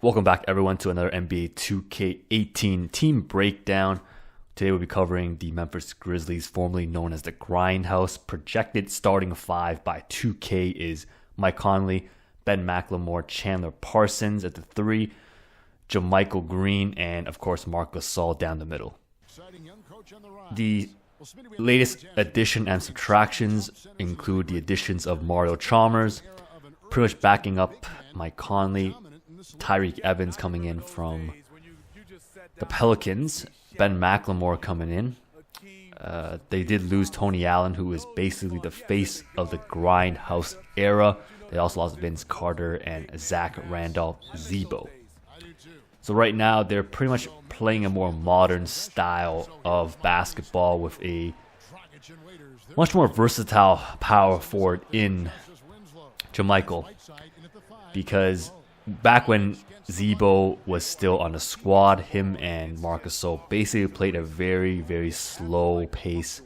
Welcome back, everyone, to another NBA 2K18 team breakdown. Today we'll be covering the Memphis Grizzlies, formerly known as the Grindhouse. Projected starting five by 2K is Mike Conley, Ben McLemore, Chandler Parsons at the three, JaMychal Green, and of course Marc Gasol down the middle. The latest addition and subtractions include the additions of Mario Chalmers, pretty much backing up Mike Conley, Tyreke Evans coming in from the Pelicans, Ben McLemore coming in. They did lose Tony Allen, who is basically the face of the Grindhouse era. They also lost Vince Carter and Zach Randolph-Zebo. So right now, they're pretty much playing a more modern style of basketball with a much more versatile power forward in JaMychal, because back when Zebo was still on the squad, him and Marc Gasol basically played a very, very slow pace,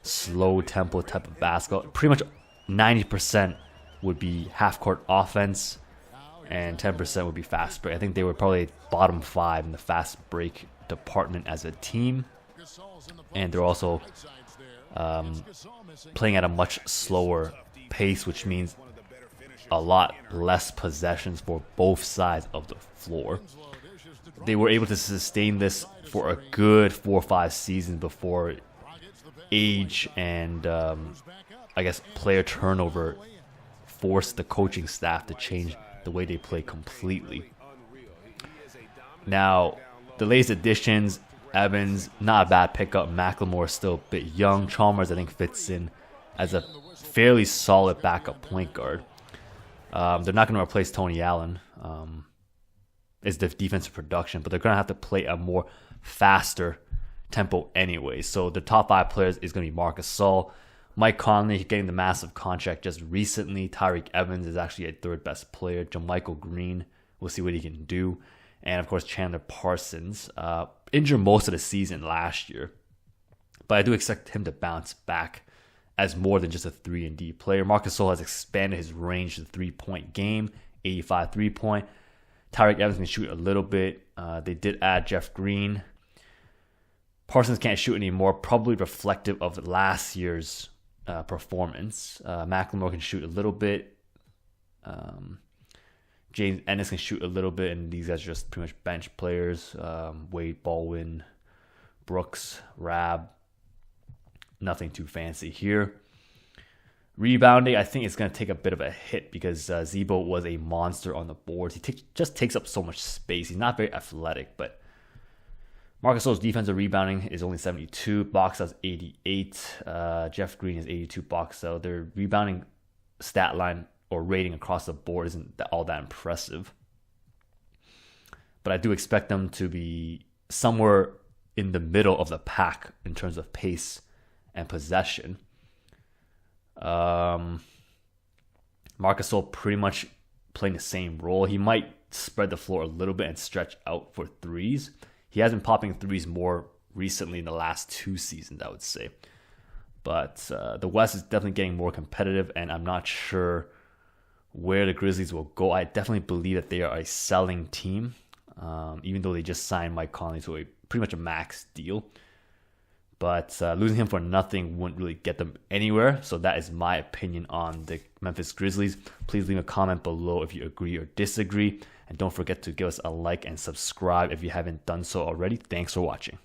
slow tempo type of basketball. Pretty much 90% would be half-court offense and 10% would be fast break. I think they were probably bottom five in the fast break department as a team. And they're also playing at a much slower pace, which means a lot less possessions for both sides of the floor. They were able to sustain this for a good 4 or 5 seasons before age and I guess player turnover forced the coaching staff to change the way they play completely. Now, the latest additions, Evans, not a bad pickup. McLemore is still a bit young. Chalmers, I think, fits in as a fairly solid backup point guard. They're not going to replace Tony Allen. It's the defensive production, but they're going to have to play a more faster tempo anyway. So the top 5 players is going to be Marc Gasol, Mike Conley getting the massive contract just recently. Tyreke Evans is actually a third best player. JaMychal Green, we'll see what he can do. And of course Chandler Parsons, injured most of the season last year, but I do expect him to bounce back as more than just a 3-and-D player. Marc Gasol has expanded his range to the 3-point game, 85 3-point. Tyreke Evans can shoot a little bit. They did add Jeff Green. Parsons can't shoot anymore, probably reflective of last year's performance. McLemore can shoot a little bit. James Ennis can shoot a little bit, and these guys are just pretty much bench players. Wade Baldwin, Brooks, Rab. Nothing too fancy here. Rebounding, I think it's going to take a bit of a hit because Zebo was a monster on the boards. He just takes up so much space. He's not very athletic, but Marc Gasol's defensive rebounding is only 72. Box out's 88. Jeff Green is 82 box out. Their rebounding stat line or rating across the board isn't all that impressive. But I do expect them to be somewhere in the middle of the pack in terms of pace and possession. Marc Gasol pretty much playing the same role. He might spread the floor a little bit and stretch out for threes. He has been popping threes more recently in the last 2 seasons, I would say. But the West is definitely getting more competitive, and I'm not sure where the Grizzlies will go. I definitely believe that they are a selling team, even though they just signed Mike Conley to a pretty much a max deal. But losing him for nothing wouldn't really get them anywhere. So that is my opinion on the Memphis Grizzlies. Please leave a comment below if you agree or disagree. And don't forget to give us a like and subscribe if you haven't done so already. Thanks for watching.